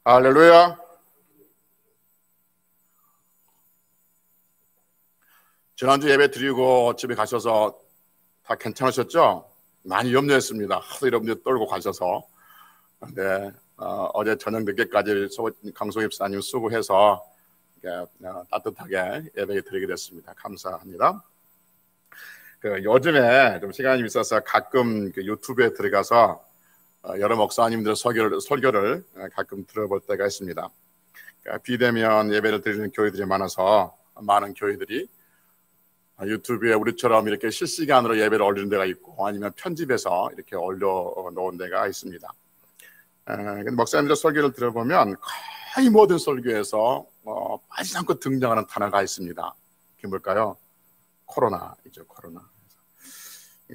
할렐루야. 지난주 예배 드리고 집에 가셔서 다 괜찮으셨죠? 많이 염려했습니다. 하도 염려 떨고 가셔서. 근데 어제 저녁 늦게까지 강송 입사님 수고해서 따뜻하게 예배 드리게 됐습니다. 감사합니다. 요즘에 좀 시간이 있어서 가끔 유튜브에 들어가서 여러 목사님들 설교를 가끔 들어볼 때가 있습니다. 비대면 예배를 드리는 교회들이 많아서 많은 교회들이 유튜브에 우리처럼 이렇게 실시간으로 예배를 올리는 데가 있고 아니면 편집해서 이렇게 올려놓은 데가 있습니다. 목사님들 설교를 들어보면 거의 모든 설교에서 빠지지 않고 등장하는 단어가 있습니다. 그게 뭘까요? 코로나이죠.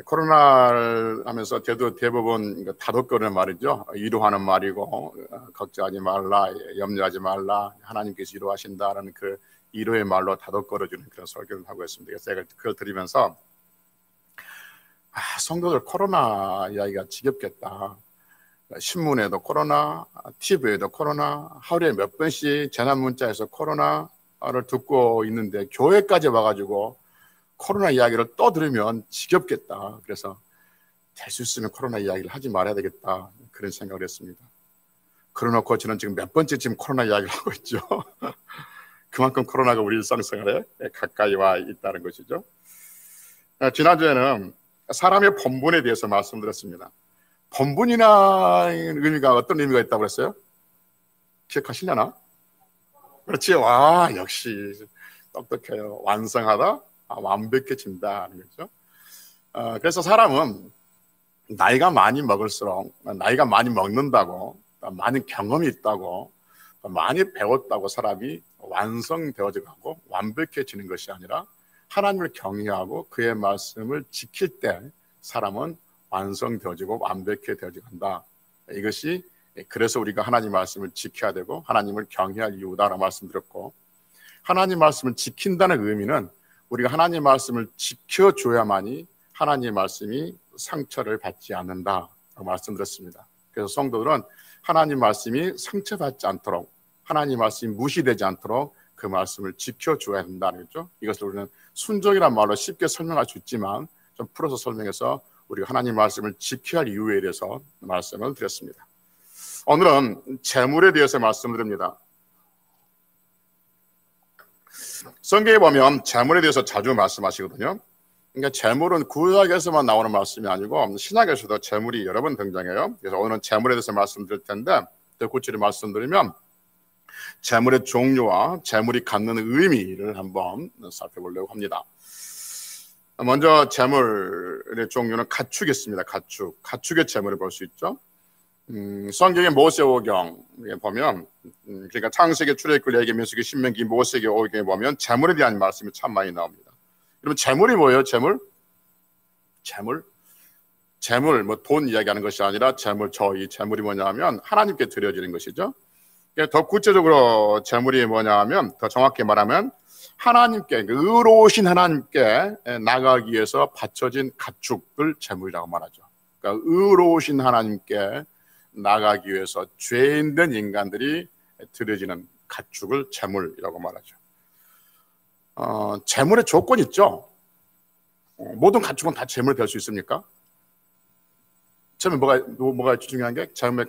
코로나를 하면서 대부분 다독거리는 말이죠. 위로하는 말이고 걱정하지 말라, 염려하지 말라, 하나님께서 위로하신다라는 그 위로의 말로 다독거려주는 그런 설교를 하고 있습니다. 그래서 제가 그걸 들으면서 성도들 코로나 이야기가 지겹겠다. 신문에도 코로나, TV에도 코로나, 하루에 몇 번씩 재난 문자에서 코로나를 듣고 있는데 교회까지 와가지고 코로나 이야기를 또 들으면 지겹겠다. 그래서 될 수 있으면 코로나 이야기를 하지 말아야 되겠다. 그런 생각을 했습니다. 그러놓고 저는 지금 몇 번째 지금 코로나 이야기를 하고 있죠. 그만큼 코로나가 우리 일상생활에 가까이 와 있다는 것이죠. 지난주에는 사람의 본분에 대해서 말씀드렸습니다. 본분이라는 의미가 어떤 의미가 있다고 그랬어요? 기억하시려나? 그렇지. 와, 역시 똑똑해요. 완성하다, 완벽해진다는 거죠. 그래서 사람은 나이가 많이 먹을수록 나이가 많이 먹는다고 많은 경험이 있다고 많이 배웠다고 사람이 완성되어져 가고 완벽해지는 것이 아니라 하나님을 경외하고 그의 말씀을 지킬 때 사람은 완성되어지고 완벽해되어져 간다. 이것이 그래서 우리가 하나님 말씀을 지켜야 되고 하나님을 경외할 이유다라고 말씀드렸고, 하나님 말씀을 지킨다는 의미는 우리가 하나님 말씀을 지켜줘야만이 하나님 말씀이 상처를 받지 않는다라고 말씀드렸습니다. 그래서 성도들은 하나님 말씀이 상처받지 않도록, 하나님 말씀이 무시되지 않도록 그 말씀을 지켜줘야 된다는 거죠. 이것을 우리는 순종이란 말로 쉽게 설명할 수 있지만 좀 풀어서 설명해서 우리가 하나님 말씀을 지켜야 할 이유에 대해서 말씀을 드렸습니다. 오늘은 재물에 대해서 말씀드립니다. 성경에 보면 재물에 대해서 자주 말씀하시거든요. 그러니까 재물은 구약에서만 나오는 말씀이 아니고 신약에서도 재물이 여러 번 등장해요. 그래서 오늘은 재물에 대해서 말씀드릴 텐데 더 구체적으로 말씀드리면 재물의 종류와 재물이 갖는 의미를 한번 살펴보려고 합니다. 먼저 재물의 종류는 가축이 있습니다. 가축의 재물을 볼 수 있죠. 성경의 모세오경에 보면 그러니까 창세기, 출애굽기, 레위기, 민수기, 신명기, 모세기, 오경에 보면 재물에 대한 말씀이 참 많이 나옵니다. 그러면 재물이 뭐예요? 재물 뭐 돈 이야기하는 것이 아니라 이 재물이 뭐냐면 하나님께 드려지는 것이죠. 더 구체적으로 재물이 뭐냐면 더 정확히 말하면 하나님께, 의로우신 하나님께 나가기 위해서 바쳐진 가축을 재물이라고 말하죠. 그러니까 의로우신 하나님께 나가기 위해서 죄인 된 인간들이 드려지는 가축을 재물이라고 말하죠. 재물의 조건이 있죠. 모든 가축은 다 재물이 될 수 있습니까? 처음에 뭐가 중요한 게 처음에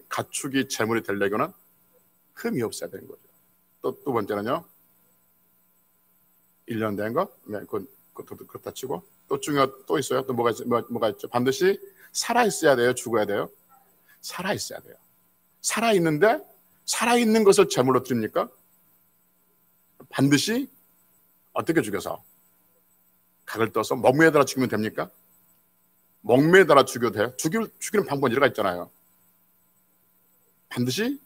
가축이 재물이 되려고는 흠이 없어야 되는 거죠. 두 번째는요, 1년 된 거, 그것도 그렇다 치고 또 있어요. 또 뭐가 있죠? 반드시 살아 있어야 돼요. 죽어야 돼요. 살아 있어야 돼요. 살아 있는데 살아 있는 것을 제물로 드립니까? 반드시 어떻게 죽여서 각을 떠서 목매달아 죽이면 됩니까? 목매달아 죽여도 돼요. 죽이는 방법은 여러 가지 있잖아요. 반드시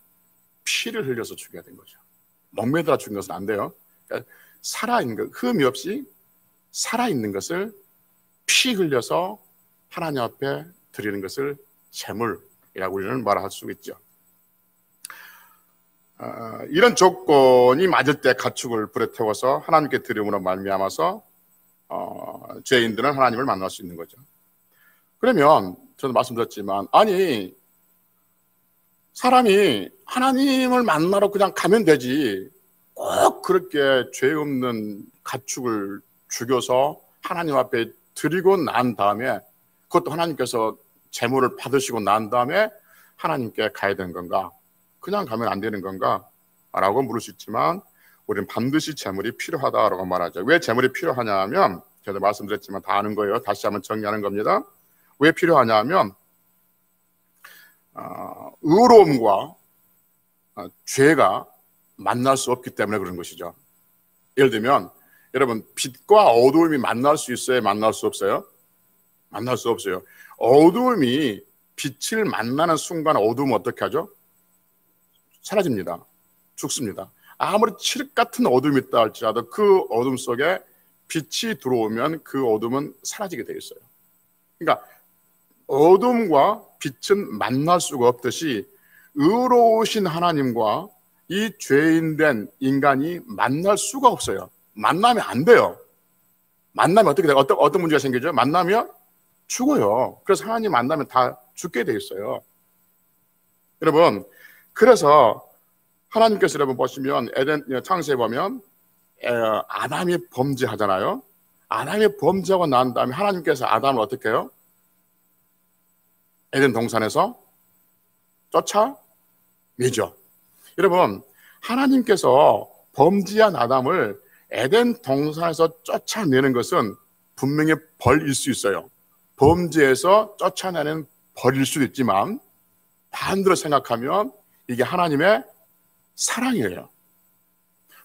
피를 흘려서 죽여야 되는 거죠. 목매달아 죽이는 것은 안 돼요. 그러니까 살아있는 것, 흠이 없이 살아있는 것을 피 흘려서 하나님 앞에 드리는 것을 재물이라고 우리는 말할 수 있죠. 이런 조건이 맞을 때 가축을 불에 태워서 하나님께 드림으로 말미암아서 죄인들은 하나님을 만날 수 있는 거죠. 그러면 저도 말씀드렸지만, 아니 사람이 하나님을 만나러 그냥 가면 되지 꼭 그렇게 죄 없는 가축을 죽여서 하나님 앞에 드리고 난 다음에, 그것도 하나님께서 제물을 받으시고 난 다음에 하나님께 가야 되는 건가? 그냥 가면 안 되는 건가? 라고 물을 수 있지만 우리는 반드시 제물이 필요하다라고 말하죠. 왜 제물이 필요하냐 하면, 제가 말씀드렸지만 다 아는 거예요. 다시 한번 정리하는 겁니다. 왜 필요하냐 하면 의로움과 죄가 만날 수 없기 때문에 그런 것이죠. 예를 들면 여러분, 빛과 어두움이 만날 수 있어요? 만날 수 없어요? 만날 수 없어요. 어두움이 빛을 만나는 순간 어두움은 어떻게 하죠? 사라집니다. 죽습니다. 아무리 칠흑 같은 어둠이 있다 할지라도 그 어둠 속에 빛이 들어오면 그 어둠은 사라지게 되어 있어요. 그러니까 어둠과 빛은 만날 수가 없듯이 의로우신 하나님과 이 죄인된 인간이 만날 수가 없어요. 만나면 안 돼요. 만나면 어떻게 돼요? 어떤 문제가 생기죠? 만나면 죽어요. 그래서 하나님 만나면 다 죽게 돼 있어요. 여러분, 그래서 하나님께서 여러분 보시면 에덴 창세에 보면 아담이 범죄하잖아요. 아담이 범죄하고 난 다음에 하나님께서 아담을 어떻게 해요? 에덴 동산에서 쫓아내죠. 여러분, 하나님께서 범죄한 아담을 에덴 동산에서 쫓아내는 것은 분명히 벌일 수 있어요. 범죄에서 쫓아내는 벌일 수도 있지만 반대로 생각하면 이게 하나님의 사랑이에요.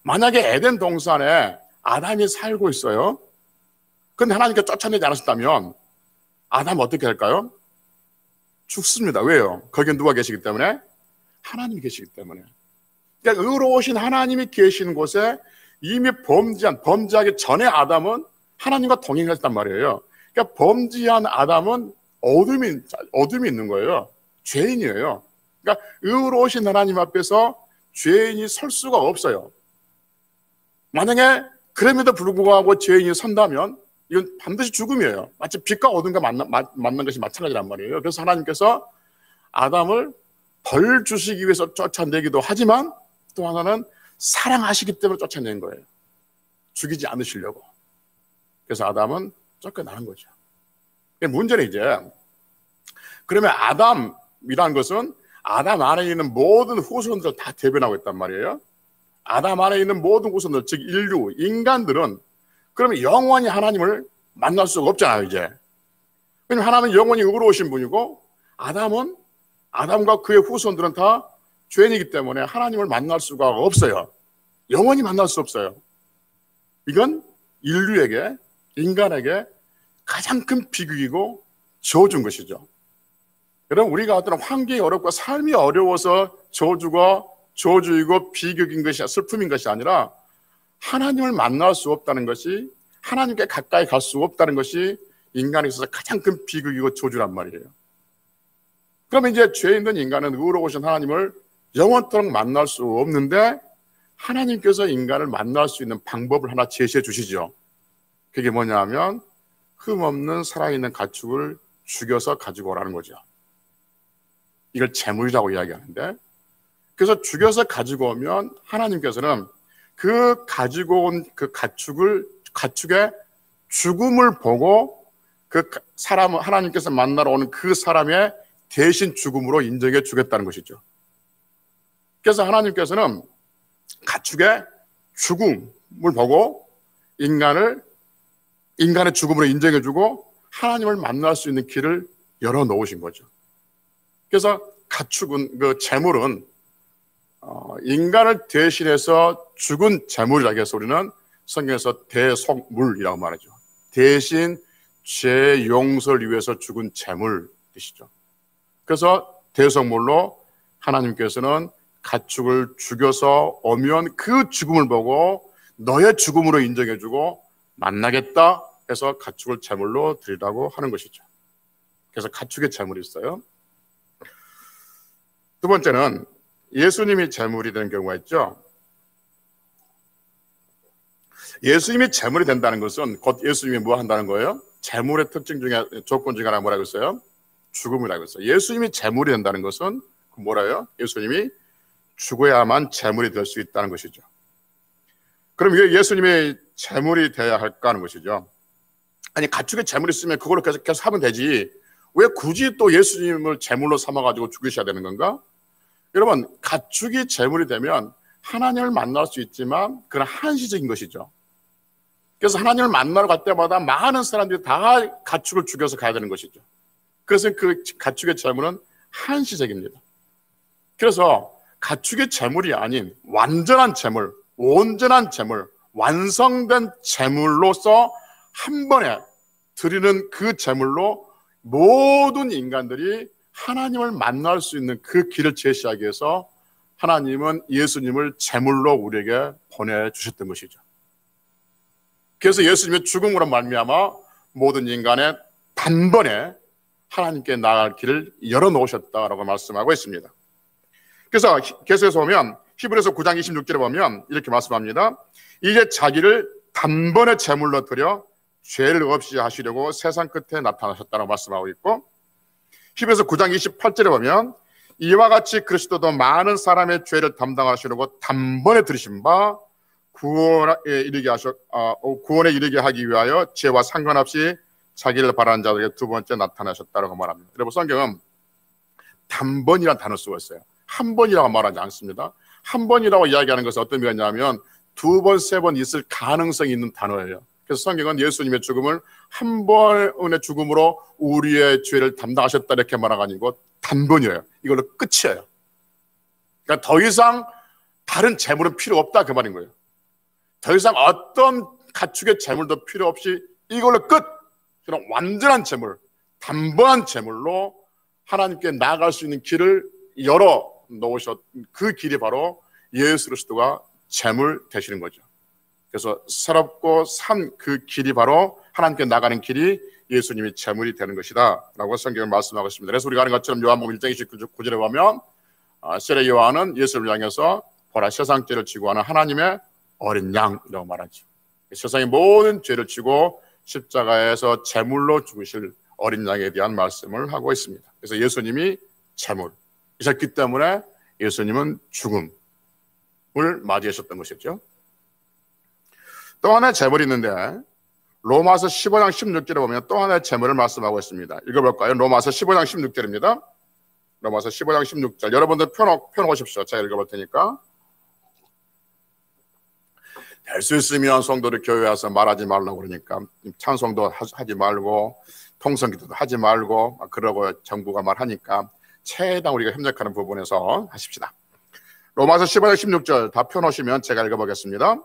만약에 에덴 동산에 아담이 살고 있어요. 그런데 하나님께 쫓아내지 않으셨다면 아담은 어떻게 할까요? 죽습니다. 왜요? 거기에 누가 계시기 때문에? 하나님이 계시기 때문에. 그러니까 의로우신 하나님이 계신 곳에 이미 범죄하기 전에 아담은 하나님과 동행했단 말이에요. 그러니까 범죄한 아담은 어둠이 있는 거예요. 죄인이에요. 그러니까 의로우신 하나님 앞에서 죄인이 설 수가 없어요. 만약에 그럼에도 불구하고 죄인이 선다면 이건 반드시 죽음이에요. 마치 빛과 어둠과 만난 것이 마찬가지란 말이에요. 그래서 하나님께서 아담을 벌 주시기 위해서 쫓아내기도 하지만 또 하나는 사랑하시기 때문에 쫓아낸 거예요. 죽이지 않으시려고. 그래서 아담은 쫓겨나는 거죠. 문제는 이제, 그러면 아담이란 것은 아담 안에 있는 모든 후손들을 다 대변하고 있단 말이에요. 아담 안에 있는 모든 후손들, 즉 인류, 인간들은 그러면 영원히 하나님을 만날 수가 없잖아요, 이제. 왜냐하면 하나님은 영원히 의로우신 분이고 아담과 그의 후손들은 다 죄인이기 때문에 하나님을 만날 수가 없어요. 영원히 만날 수 없어요. 이건 인류에게, 인간에게 가장 큰 비극이고 저주인 것이죠. 여러분, 우리가 어떤 환경이 어렵고 삶이 어려워서 저주이고 비극인 것이, 슬픔인 것이 아니라 하나님을 만날 수 없다는 것이, 하나님께 가까이 갈 수 없다는 것이 인간에 있어서 가장 큰 비극이고 저주란 말이에요. 그러면 이제 죄인된 인간은 의로우신 하나님을 영원토록 만날 수 없는데 하나님께서 인간을 만날 수 있는 방법을 하나 제시해 주시죠. 그게 뭐냐 하면 흠없는 살아있는 가축을 죽여서 가지고 오라는 거죠. 이걸 제물이라고 이야기하는데, 그래서 죽여서 가지고 오면 하나님께서는 그 가지고 온 그 가축의 죽음을 보고 그 사람을 하나님께서 만나러 오는 그 사람의 대신 죽음으로 인정해 주겠다는 것이죠. 그래서 하나님께서는 가축의 죽음을 보고 인간의 죽음으로 인정해 주고 하나님을 만날 수 있는 길을 열어 놓으신 거죠. 그래서 가축은, 그 제물은 인간을 대신해서 죽은 제물이라고 해서 우리는 성경에서 대속물이라고 말하죠. 대신 죄 용서를 위해서 죽은 제물 뜻이죠. 그래서 대속물로 하나님께서는 가축을 죽여서 오면 그 죽음을 보고 너의 죽음으로 인정해주고 만나겠다 해서 가축을 제물로 드리라고 하는 것이죠. 그래서 가축의 제물이 있어요. 두 번째는 예수님이 제물이 되는 경우가 있죠. 예수님이 제물이 된다는 것은 곧 예수님이 뭐 한다는 거예요? 제물의 특징 중에, 조건 중에 하나 뭐라고 했어요? 죽음이라고 했어요. 예수님이 제물이 된다는 것은 뭐라요? 예수님이 죽어야만 제물이 될 수 있다는 것이죠. 그럼 왜 예수님이 제물이 돼야 할까 하는 것이죠. 아니, 가축의 제물이 있으면 그걸로 계속 하면 되지, 왜 굳이 또 예수님을 제물로 삼아가지고 죽이셔야 되는 건가? 여러분, 가축이 제물이 되면 하나님을 만날 수 있지만 그건 한시적인 것이죠. 그래서 하나님을 만나러 갈 때마다 많은 사람들이 다 가축을 죽여서 가야 되는 것이죠. 그래서 그 가축의 제물은 한시적입니다. 그래서 가축의 제물이 아닌 완전한 제물, 온전한 제물, 완성된 제물로서 한 번에 드리는 그 제물로 모든 인간들이 하나님을 만날 수 있는 그 길을 제시하기 위해서 하나님은 예수님을 제물로 우리에게 보내주셨던 것이죠. 그래서 예수님의 죽음으로 말미암아 모든 인간의 단번에 하나님께 나아갈 길을 열어놓으셨다라고 말씀하고 있습니다. 그래서 계속해서 보면 히브리서 9장 26절에 보면 이렇게 말씀합니다. 이제 자기를 단번에 제물로 드려 죄를 없이 하시려고 세상 끝에 나타나셨다고 말씀하고 있고, 히브리서 9장 28절에 보면 이와 같이 그리스도도 많은 사람의 죄를 담당하시려고 단번에 들으신 바 구원에 이르게 하기 위하여 죄와 상관없이 자기를 바라는 자들에게 두 번째 나타나셨다고 말합니다. 여러분, 성경은 단번이라는 단어를 쓰고 있어요. 한 번이라고 말하지 않습니다. 한 번이라고 이야기하는 것은 어떤 의미가 있냐면 두 번, 세 번 있을 가능성이 있는 단어예요. 그래서 성경은 예수님의 죽음을 한 번의 죽음으로 우리의 죄를 담당하셨다 이렇게 말하는 게 아니고 단번이에요. 이걸로 끝이에요. 그러니까 더 이상 다른 제물은 필요 없다 그 말인 거예요. 더 이상 어떤 가축의 제물도 필요 없이 이걸로 끝! 그런 완전한 제물, 단번한 제물로 하나님께 나아갈 수 있는 길을 열어 놓으셨, 그 길이 바로 예수 그리스도가 제물 되시는 거죠. 그래서 새롭고 산 그 길이 바로 하나님께 나가는 길이 예수님이 제물이 되는 것이다 라고 성경을 말씀하고 있습니다. 그래서 우리가 아는 것처럼 요한복음 1장 29절에 보면 세례 요한은 예수를 향해서 보라, 세상 죄를 지고 하는 하나님의 어린 양이라고 말하죠. 세상의 모든 죄를 지고 십자가에서 제물로 죽으실 어린 양에 대한 말씀을 하고 있습니다. 그래서 예수님이 제물이셨기 때문에 예수님은 죽음을 맞이하셨던 것이죠. 또 하나의 제물이 있는데 로마서 15장 16절에 보면 또 하나의 제물을 말씀하고 있습니다. 읽어볼까요? 로마서 15장 16절입니다. 로마서 15장 16절. 여러분들 펴놓으십시오. 제가 읽어볼 테니까. 될 수 있으면 성도들 교회에 와서 말하지 말라고 그러니까 찬송도 하지 말고 통성기도도 하지 말고 그러고 정부가 말하니까 최대한 우리가 협력하는 부분에서 하십시다. 로마서 15장 16절 다 펴놓으시면 제가 읽어보겠습니다.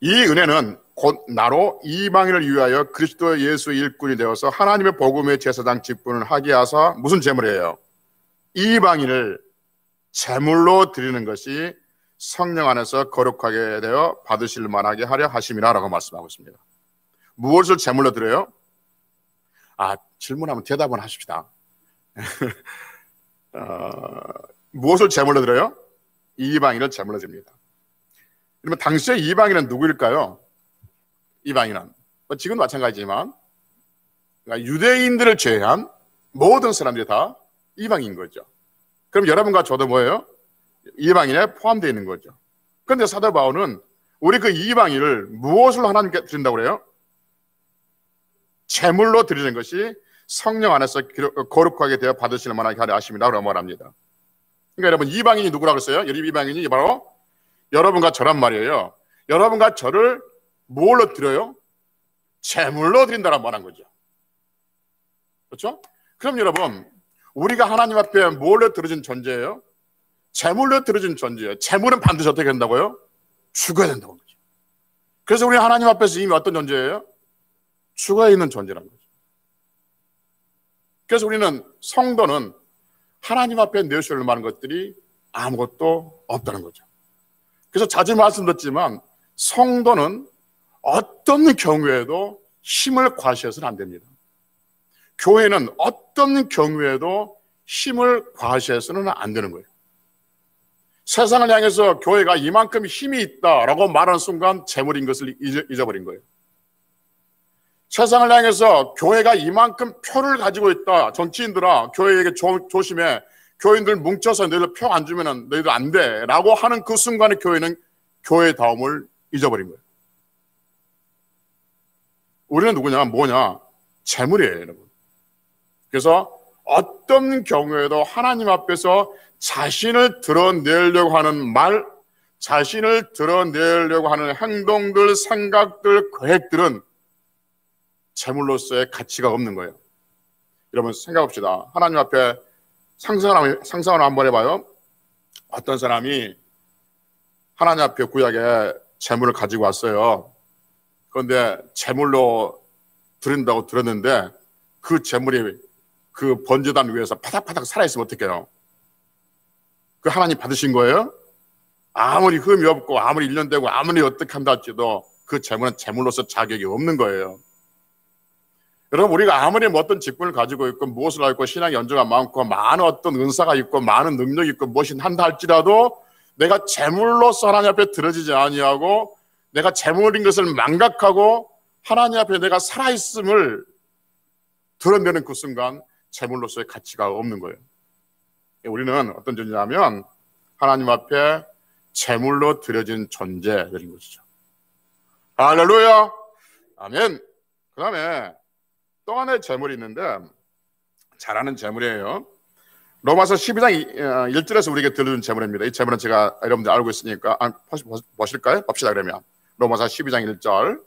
이 은혜는 곧 나로 이방인을 위하여 그리스도 예수의 일꾼이 되어서 하나님의 복음의 제사장 직분을 하게 하사 무슨 제물이에요? 이방인을 제물로 드리는 것이 성령 안에서 거룩하게 되어 받으실 만하게 하려 하심이라 라고 말씀하고 있습니다. 무엇을 제물로 드려요? 질문하면 대답은 하십시다. 무엇을 제물로 드려요? 이방인을 제물로 드립니다. 그러면 당시에 이방인은 누구일까요? 이방인은 지금도 마찬가지지만 그러니까 유대인들을 제외한 모든 사람들이 다 이방인인 거죠. 그럼 여러분과 저도 뭐예요? 이방인에 포함되어 있는 거죠. 그런데 사도 바울은 우리 그 이방인을 무엇을 하나님께 드린다고 그래요? 제물로 드리는 것이 성령 안에서 거룩하게 되어 받으실 만하게 하려 하심이다 라고 말합니다. 그러니까 여러분, 이방인이 누구라고 했어요? 이방인이 바로 여러분과 저란 말이에요. 여러분과 저를 뭘로 드려요? 제물로 드린다라고 말한 거죠. 그렇죠? 그럼 여러분, 우리가 하나님 앞에 뭘로 드려진 존재예요? 제물로 드려진 존재예요. 제물은 반드시 어떻게 된다고요? 죽어야 된다고 거죠. 그래서 우리 하나님 앞에서 이미 어떤 존재예요? 죽어 있는 존재라는 거죠. 그래서 우리는 성도는 하나님 앞에 내어줄 만한 것들이 아무것도 없다는 거죠. 그래서 자주 말씀드렸지만 성도는 어떤 경우에도 힘을 과시해서는 안 됩니다. 교회는 어떤 경우에도 힘을 과시해서는 안 되는 거예요. 세상을 향해서 교회가 이만큼 힘이 있다라고 말하는 순간 재물인 것을 잊어버린 거예요. 세상을 향해서 교회가 이만큼 표를 가지고 있다. 정치인들아, 교회에게 조심해. 교인들 뭉쳐서 너희들 표 안 주면 너희들 안 돼. 라고 하는 그 순간에 교회는 교회다움을 잊어버린 거예요. 우리는 누구냐? 뭐냐? 재물이에요, 여러분. 그래서 어떤 경우에도 하나님 앞에서 자신을 드러내려고 하는 말, 자신을 드러내려고 하는 행동들, 생각들, 계획들은 재물로서의 가치가 없는 거예요. 여러분 생각합시다. 하나님 앞에 상상을 한번 해봐요. 어떤 사람이 하나님 앞에 구약에 재물을 가지고 왔어요. 그런데 재물로 드린다고 들었는데 그 재물이 그 번제단 위에서 파닥파닥 살아있으면 어떡해요? 그 하나님 받으신 거예요? 아무리 흠이 없고 아무리 1년 되고 아무리 어떻게 한다 할지도 그 재물은 재물로서 자격이 없는 거예요. 여러분 우리가 아무리 어떤 직분을 가지고 있고 무엇을 알고 있고 신앙의 연조가 많고 많은 어떤 은사가 있고 많은 능력이 있고 무엇이 한다 할지라도 내가 재물로서 하나님 앞에 드려지지 아니하고 내가 재물인 것을 망각하고 하나님 앞에 내가 살아있음을 드러내는 그 순간 재물로서의 가치가 없는 거예요. 우리는 어떤 존재냐면 하나님 앞에 재물로 드려진 존재들인 것이죠. 할렐루야. 아멘. 그 다음에 또 하나의 재물이 있는데 잘하는 재물이에요. 로마서 12장 1절에서 우리에게 들려준 재물입니다. 이 재물은 제가 여러분들 알고 있으니까 보실까요? 봅시다. 그러면 로마서 12장 1절.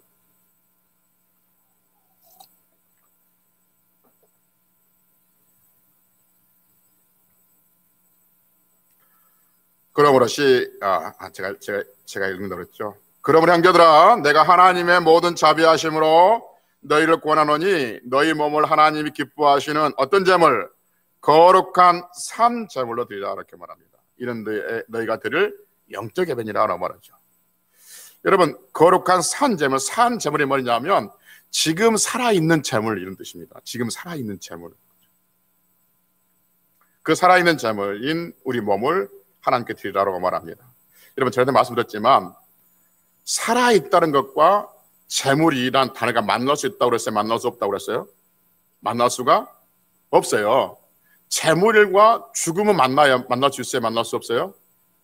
그러므로 제가 읽는다고 그랬죠. 그러므로 형제들아 내가 하나님의 모든 자비하심으로 너희를 권하노니 너희 몸을 하나님이 기뻐하시는 어떤 재물? 거룩한 산 재물로 드리라 이렇게 말합니다. 이는 너희가 드릴 영적 예배니라고 말하죠. 여러분 거룩한 산 재물이 뭐냐면 지금 살아있는 재물 이런 뜻입니다. 지금 살아있는 재물. 그 살아있는 재물인 우리 몸을 하나님께 드리라고 말합니다. 여러분 전에도 말씀드렸지만 살아있다는 것과 재물이란 단어가 만날 수 있다고 그랬어요? 만날 수 없다고 그랬어요? 만날 수가 없어요. 재물과 죽음은 만날 수 있어요? 만날 수 없어요?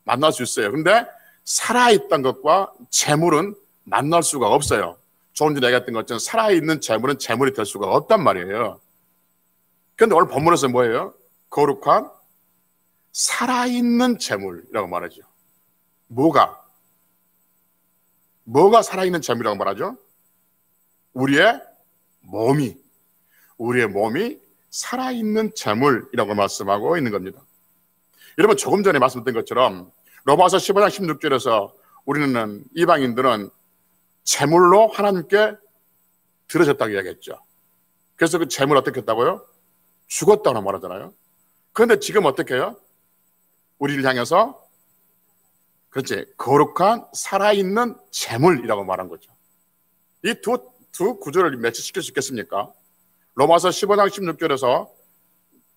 만날 수 있어요. 근데 살아있다는 것과 재물은 만날 수가 없어요. 조금 전에 얘기했던 것처럼 살아있는 재물은 재물이 될 수가 없단 말이에요. 그런데 오늘 본문에서 뭐예요? 거룩한 살아있는 재물이라고 말하죠. 뭐가 살아있는 재물이라고 말하죠? 우리의 몸이 살아있는 재물이라고 말씀하고 있는 겁니다. 여러분 조금 전에 말씀드린 것처럼 로마서 15장 16절에서 우리는 이방인들은 재물로 하나님께 드려졌다고 이야기했죠. 그래서 그 재물 어떻게 했다고요? 죽었다고 말하잖아요. 그런데 지금 어떻게 해요? 우리를 향해서 그렇지 거룩한 살아있는 재물이라고 말한 거죠. 이 두 구절을 매치시킬 수 있겠습니까? 로마서 15장 16절에서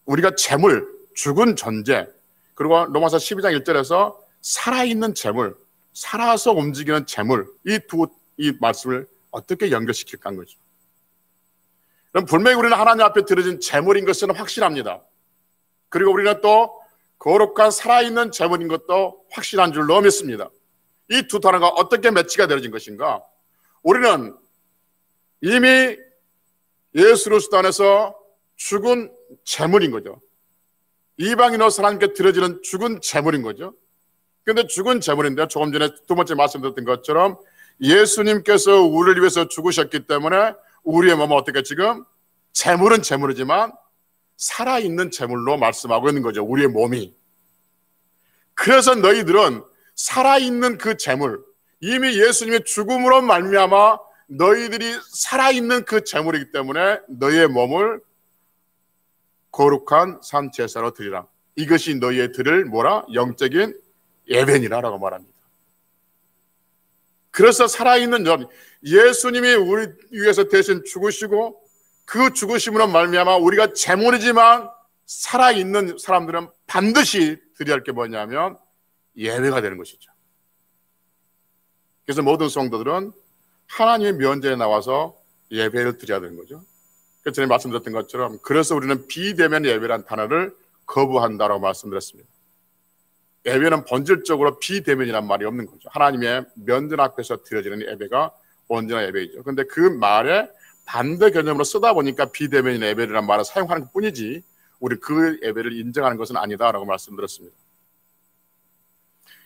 우리가 재물, 죽은 존재, 그리고 로마서 12장 1절에서 살아있는 재물, 살아서 움직이는 재물, 이 말씀을 어떻게 연결시킬까 하는 거죠. 그럼 분명히 우리는 하나님 앞에 드려진 재물인 것은 확실합니다. 그리고 우리는 또 거룩한 살아있는 재물인 것도 확실한 줄로 믿습니다. 이 두 단어가 어떻게 매치가 되어진 것인가? 우리는 이미 예수 그리스도 안에서 죽은 재물인 거죠. 이방인으로서 하나님께 드려지는 죽은 재물인 거죠. 그런데 죽은 재물인데 조금 전에 두 번째 말씀드렸던 것처럼 예수님께서 우리를 위해서 죽으셨기 때문에 우리의 몸은 어떻게 지금 재물은 재물이지만 살아있는 재물로 말씀하고 있는 거죠. 우리의 몸이. 그래서 너희들은 살아있는 그 재물, 이미 예수님의 죽음으로 말미암아 너희들이 살아있는 그 재물이기 때문에 너희의 몸을 거룩한 산 제사로 드리라. 이것이 너희의 드릴 영적인 예배니라라고 말합니다. 그래서 살아있는 예수님이 우리 위해서 대신 죽으시고 그 죽으심으로 말미암아 우리가 재물이지만 살아있는 사람들은 반드시 드려야 할 게 뭐냐면 예배가 되는 것이죠. 그래서 모든 성도들은 하나님의 면전에 나와서 예배를 드려야 되는 거죠. 그래서 전에 말씀드렸던 것처럼 그래서 우리는 비대면 예배라는 단어를 거부한다라고 말씀드렸습니다. 예배는 본질적으로 비대면이란 말이 없는 거죠. 하나님의 면전 앞에서 드려지는 예배가 온전한 예배이죠. 그런데 그 말에 반대 개념으로 쓰다 보니까 비대면 예배라는 말을 사용하는 것 뿐이지 우리 그 예배를 인정하는 것은 아니다라고 말씀드렸습니다.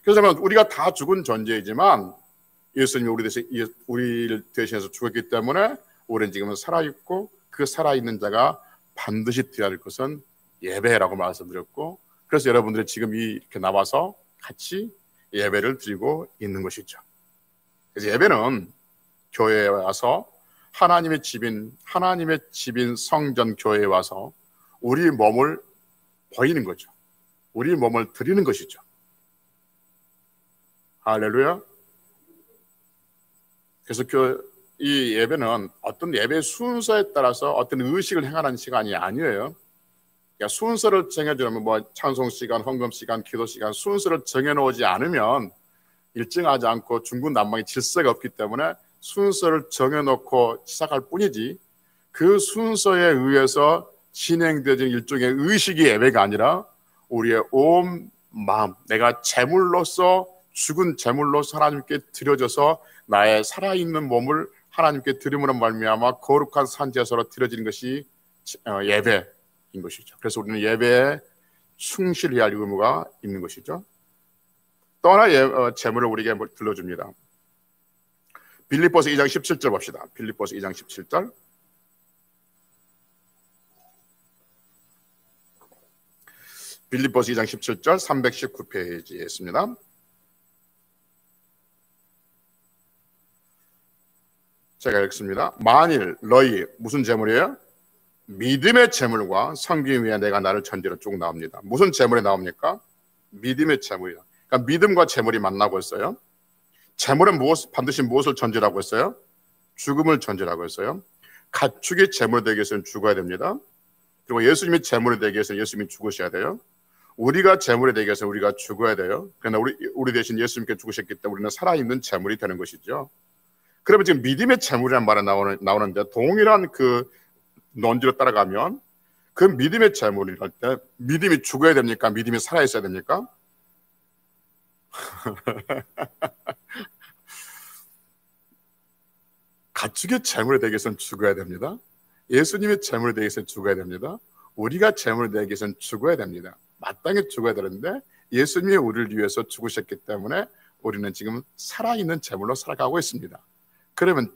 그래서 우리가 다 죽은 존재이지만 예수님이 우리를 대신해서 죽었기 때문에 우리는 지금은 살아있고 그 살아있는 자가 반드시 드려야 할 것은 예배라고 말씀드렸고, 그래서 여러분들이 지금 이렇게 나와서 같이 예배를 드리고 있는 것이죠. 그래서 예배는 교회에 와서 하나님의 집인 성전 교회에 와서 우리 몸을 보이는 거죠. 우리 몸을 드리는 것이죠. 할렐루야. 그래서 이 예배는 어떤 예배 순서에 따라서 어떤 의식을 행하는 시간이 아니에요. 그러니까 순서를 정해주려면 찬송 시간, 헌금 시간, 기도 시간 순서를 정해놓지 않으면 일정하지 않고 중구난방의 질서가 없기 때문에 순서를 정해놓고 시작할 뿐이지 그 순서에 의해서 진행되는 일종의 의식이 예배가 아니라 우리의 온 마음, 내가 제물로서 죽은 제물로서 하나님께 드려져서 나의 살아있는 몸을 하나님께 드림으로 말미암아 거룩한 산제사로 드려지는 것이 예배인 것이죠. 그래서 우리는 예배에 충실해야 할 의무가 있는 것이죠. 또 하나의 제물을 우리에게 들려줍니다. 빌립보서 2장 17절 봅시다. 빌립보서 2장 17절. 빌립보서 2장 17절 319페이지에 있습니다. 제가 읽습니다. 만일 너희 무슨 제물이에요? 믿음의 제물과 섬김 위에 내가 나를 전제로 쭉 나옵니다. 무슨 제물이 나옵니까? 믿음의 제물이요. 그러니까 믿음과 제물이 만나고 있어요. 제물은 반드시 무엇을 전제라고 했어요? 죽음을 전제라고 했어요. 가축이 제물 되기 위해서는 죽어야 됩니다. 그리고 예수님이 제물이 되기 위해서는 예수님이 죽으셔야 돼요. 우리가 제물이 되기 위해서는 우리가 죽어야 돼요. 그러나 우리 대신 예수님께 죽으셨기 때문에 우리는 살아있는 제물이 되는 것이죠. 그러면 지금 믿음의 제물이라는 말이 나오는데 동일한 그 논지로 따라가면 그 믿음의 제물이랄 때 믿음이 죽어야 됩니까? 믿음이 살아있어야 됩니까? 가축의 제물이 되기 위해서는 죽어야 됩니다. 예수님의 제물이 되기 위해서는 죽어야 됩니다. 우리가 제물이 되기 위해서는 죽어야 됩니다. 마땅히 죽어야 되는데 예수님이 우리를 위해서 죽으셨기 때문에 우리는 지금 살아있는 제물로 살아가고 있습니다. 그러면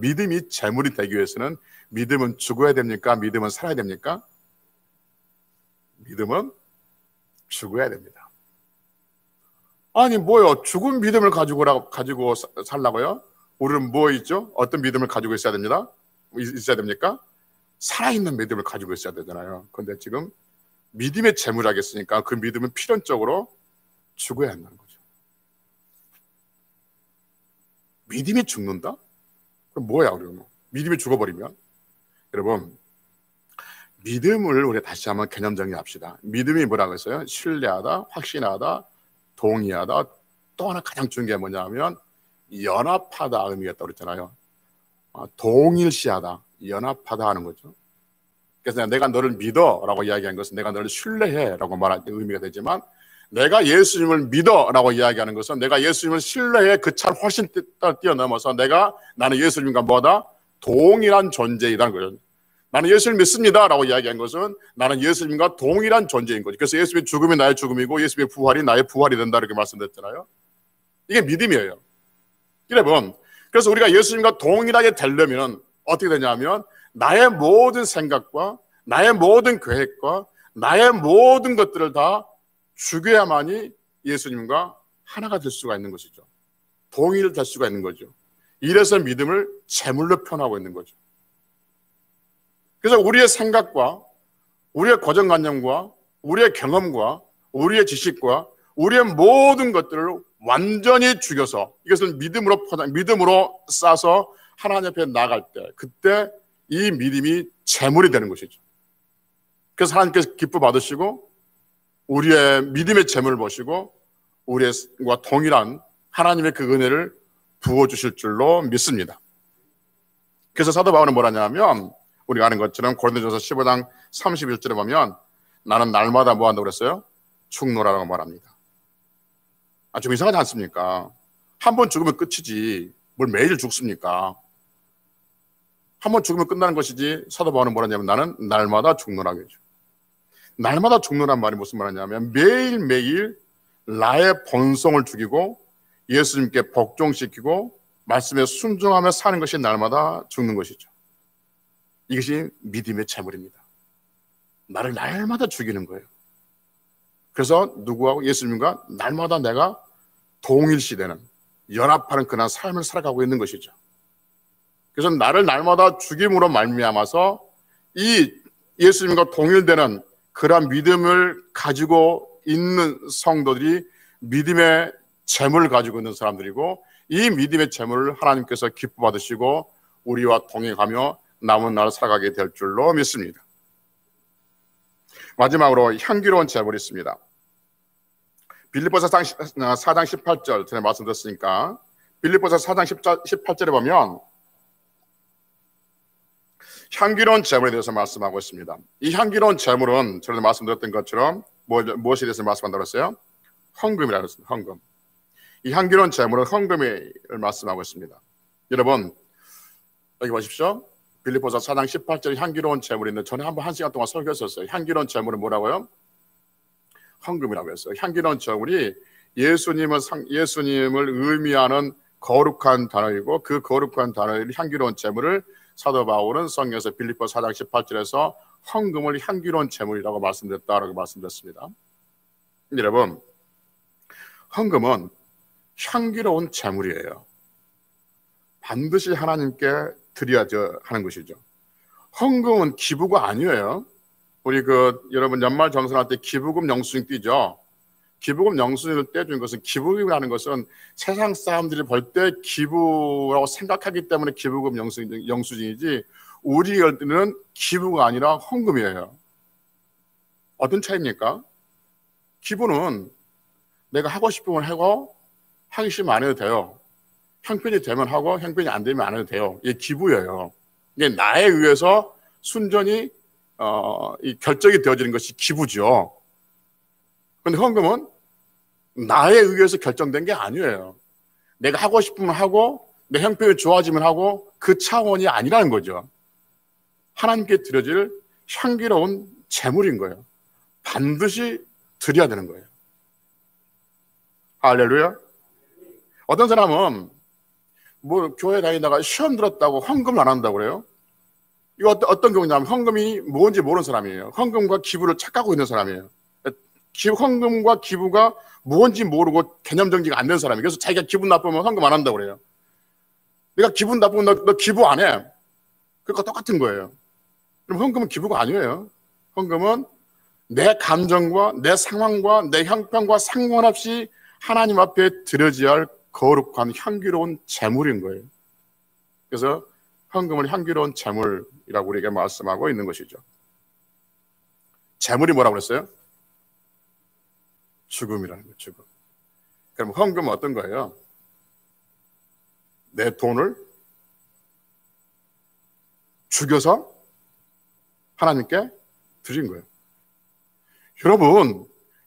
믿음이 제물이 되기 위해서는 믿음은 죽어야 됩니까? 믿음은 살아야 됩니까? 믿음은 죽어야 됩니다. 아니 뭐요? 죽은 믿음을 가지고 살라고요? 우리는 뭐 있죠? 어떤 믿음을 가지고 있어야 됩니까? 살아있는 믿음을 가지고 있어야 되잖아요. 그런데 지금 믿음의 제물하겠으니까 그 믿음은 필연적으로 죽어야 한다는 거죠. 믿음이 죽는다? 그럼 뭐야 우리는? 믿음이 죽어버리면? 여러분 믿음을 우리 다시 한번 개념 정리합시다. 믿음이 뭐라고 했어요? 신뢰하다, 확신하다, 동의하다. 또 하나 가장 중요한 게 뭐냐면 연합하다 의미가 있다고 그랬잖아요. 동일시하다, 연합하다 하는 거죠. 그래서 내가 너를 믿어 라고 이야기한 것은 내가 너를 신뢰해 라고 말할 때 의미가 되지만 내가 예수님을 믿어 라고 이야기하는 것은 내가 예수님을 신뢰해 그 차를 훨씬 뛰어넘어서 나는 예수님과 뭐다? 동일한 존재이라는 거죠. 나는 예수를 믿습니다 라고 이야기한 것은 나는 예수님과 동일한 존재인 거죠. 그래서 예수님의 죽음이 나의 죽음이고 예수님의 부활이 나의 부활이 된다 이렇게 말씀드렸잖아요. 이게 믿음이에요. 여러분, 그래서 우리가 예수님과 동일하게 되려면 어떻게 되냐면 나의 모든 생각과 나의 모든 계획과 나의 모든 것들을 다 죽여야만이 예수님과 하나가 될 수가 있는 것이죠. 동일될 수가 있는 거죠. 이래서 믿음을 제물로 표현하고 있는 거죠. 그래서 우리의 생각과 우리의 고정관념과 우리의 경험과 우리의 지식과 우리의 모든 것들을 완전히 죽여서 이것을 믿음으로 싸서 하나님 앞에 나갈 때 그때 이 믿음이 제물이 되는 것이죠. 그래서 하나님께서 기뻐 받으시고 우리의 믿음의 제물을 보시고 우리와 동일한 하나님의 그 은혜를 부어주실 줄로 믿습니다. 그래서 사도 바울은 뭐라냐면 우리가 아는 것처럼 고린도전서 15장 31절에 보면 나는 날마다 뭐 한다고 그랬어요? 죽노라라고 말합니다. 좀 이상하지 않습니까? 한 번 죽으면 끝이지 뭘 매일 죽습니까? 한 번 죽으면 끝나는 것이지. 사도 바울은 뭐라냐면 나는 날마다 죽노라고 했죠. 날마다 죽노란 말이 무슨 말이냐면 매일매일 나의 본성을 죽이고 예수님께 복종시키고 말씀에 순종하며 사는 것이 날마다 죽는 것이죠. 이것이 믿음의 재물입니다. 나를 날마다 죽이는 거예요. 그래서 누구하고? 예수님과 날마다 내가 동일시되는, 연합하는 그런 삶을 살아가고 있는 것이죠. 그래서 나를 날마다 죽임으로 말미암아서 이 예수님과 동일되는 그러한 믿음을 가지고 있는 성도들이 믿음의 재물을 가지고 있는 사람들이고, 이 믿음의 재물을 하나님께서 기뻐 받으시고 우리와 동행하며 남은 날을 살아가게 될 줄로 믿습니다. 마지막으로 향기로운 재물이 있습니다. 빌립보서 4장 18절 전에 말씀드렸으니까 빌립보서 4장 18절에 보면 향기로운 재물에 대해서 말씀하고 있습니다. 이 향기로운 재물은 전에 말씀드렸던 것처럼 무엇에 대해서 말씀한다고 했어요? 헌금이라고 했습니다. 헌금. 이 향기로운 재물은 헌금을 말씀하고 있습니다. 여러분 여기 보십시오. 빌립보서 4장 18절에 향기로운 재물이 있는데 전에 한번 1시간 동안 설교했었어요. 향기로운 재물은 뭐라고요? 헌금이라고 했어요. 향기로운 재물이 예수님을 의미하는 거룩한 단어이고, 그 거룩한 단어의 향기로운 재물을 사도 바울은 성경에서 빌립보 4장 18절에서 헌금을 향기로운 재물이라고 말씀드렸다라고 말씀드렸습니다. 여러분, 헌금은 향기로운 재물이에요. 반드시 하나님께 드려야 하는 것이죠. 헌금은 기부가 아니에요. 우리 여러분 연말 정산할 때 기부금 영수증 띄죠. 기부금 영수증을 떼준 것은, 기부금이라는 것은 세상 사람들이 볼 때 기부라고 생각하기 때문에 기부금 영수증이지, 우리들은 기부가 아니라 헌금이에요. 어떤 차이입니까? 기부는 내가 하고 싶으면 하고 하기 싫으면 안 해도 돼요. 형편이 되면 하고 형편이 안 되면 안 해도 돼요. 이게 기부예요. 이게 나에 의해서 순전히 이 결정이 되어지는 것이 기부죠. 그런데 헌금은 나에 의해서 결정된 게 아니에요. 내가 하고 싶으면 하고 내 형편이 좋아지면 하고, 그 차원이 아니라는 거죠. 하나님께 드려질 향기로운 재물인 거예요. 반드시 드려야 되는 거예요. 할렐루야. 어떤 사람은 교회 다니다가 시험 들었다고 헌금을 안 한다고 그래요. 이거 어떤 경우냐면 헌금이 뭔지 모르는 사람이에요. 헌금과 기부를 착각하고 있는 사람이에요. 헌금과 기부가 뭔지 모르고 개념 정리가 안 된 사람이에요. 그래서 자기가 기분 나쁘면 헌금 안 한다고 그래요. 내가 기분 나쁘면 너 기부 안 해. 그거 똑같은 거예요. 그럼 헌금은 기부가 아니에요. 헌금은 내 감정과 내 상황과 내 형편과 상관없이 하나님 앞에 드려져야 할 거룩한 향기로운 재물인 거예요. 그래서 헌금을 향기로운 재물이라고 우리에게 말씀하고 있는 것이죠. 재물이 뭐라고 그랬어요? 죽음이라는 거예요. 죽음. 그럼 헌금은 어떤 거예요? 내 돈을 죽여서 하나님께 드린 거예요.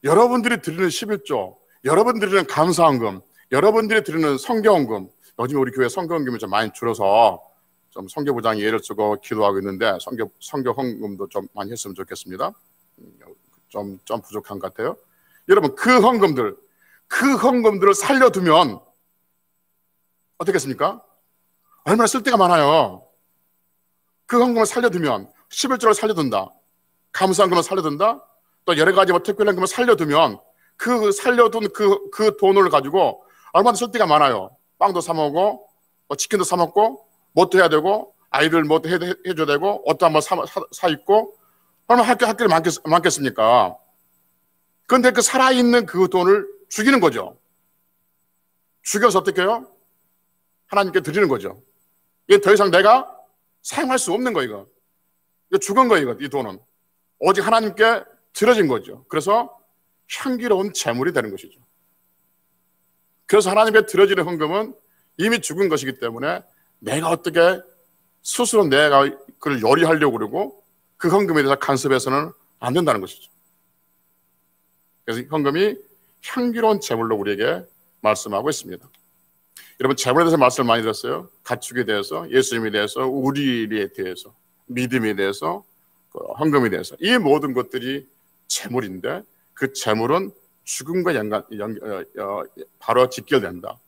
여러분들이 드리는 11조, 여러분들이 드리는 감사헌금, 여러분들이 드리는 성경헌금, 요즘 우리 교회 성경헌금이 좀 많이 줄어서 좀 성교부장이 예를 쓰고 기도하고 있는데 성경헌금도 좀 많이 했으면 좋겠습니다. 좀 부족한 것 같아요. 여러분, 그 헌금들을 살려두면 어떻겠습니까? 얼마나 쓸데가 많아요. 그 헌금을 살려두면, 11조를 살려둔다, 감사헌금을 살려둔다, 또 여러 가지 특별헌금을 살려두면 그 살려둔 그 돈을 가지고 얼마나 쓸데가 많아요. 빵도 사 먹고 치킨도 사 먹고 뭣도 해야 되고, 아이들 뭐 해줘야 되고, 옷도 한번 사 입고, 얼마나 할 게 많겠습니까? 그런데 그 살아있는 그 돈을 죽이는 거죠. 죽여서 어떻게 해요? 하나님께 드리는 거죠. 이게 더 이상 내가 사용할 수 없는 거예요. 이거 죽은 거예요. 이 돈은 오직 하나님께 드려진 거죠. 그래서 향기로운 재물이 되는 것이죠. 그래서 하나님께 드려지는 헌금은 이미 죽은 것이기 때문에 내가 어떻게 스스로 내가 그걸 요리하려고 그러고 그 헌금에 대해서 간섭해서는 안 된다는 것이죠. 그래서 헌금이 향기로운 제물로 우리에게 말씀하고 있습니다. 여러분, 제물에 대해서 말씀을 많이 들었어요. 가축에 대해서, 예수님에 대해서, 우리에 대해서, 믿음에 대해서, 헌금에 대해서. 이 모든 것들이 제물인데 그 제물은 죽음과 바로 직결된다.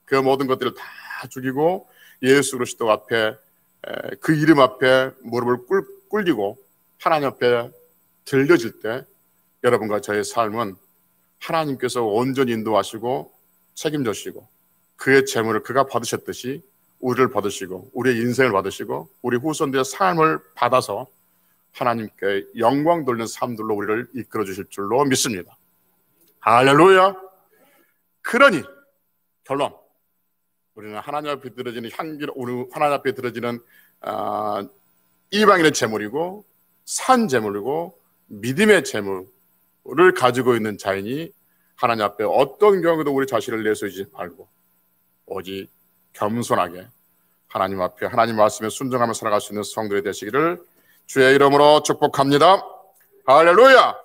그 모든 것들을 다 죽이고 예수 그리스도 앞에, 그 이름 앞에 무릎을 꿇리고 하나님 앞에 들려질 때 여러분과 저의 삶은 하나님께서 온전히 인도하시고 책임져 주시고 그의 재물을 그가 받으셨듯이 우리를 받으시고 우리의 인생을 받으시고 우리 후손들의 삶을 받아서 하나님께 영광 돌리는 삶들로 우리를 이끌어 주실 줄로 믿습니다. 할렐루야. 그러니 결론, 우리는 하나님 앞에 드려지는 우리 하나님 앞에 드려지는 이방인의 재물이고 산 재물이고 믿음의 재물을 가지고 있는 자이니 하나님 앞에 어떤 경우도 우리 자신을 내세우지 말고 오직 겸손하게 하나님 앞에 하나님 말씀에 순종하며 살아갈 수 있는 성도들이 되시기를 주의 이름으로 축복합니다. 할렐루야.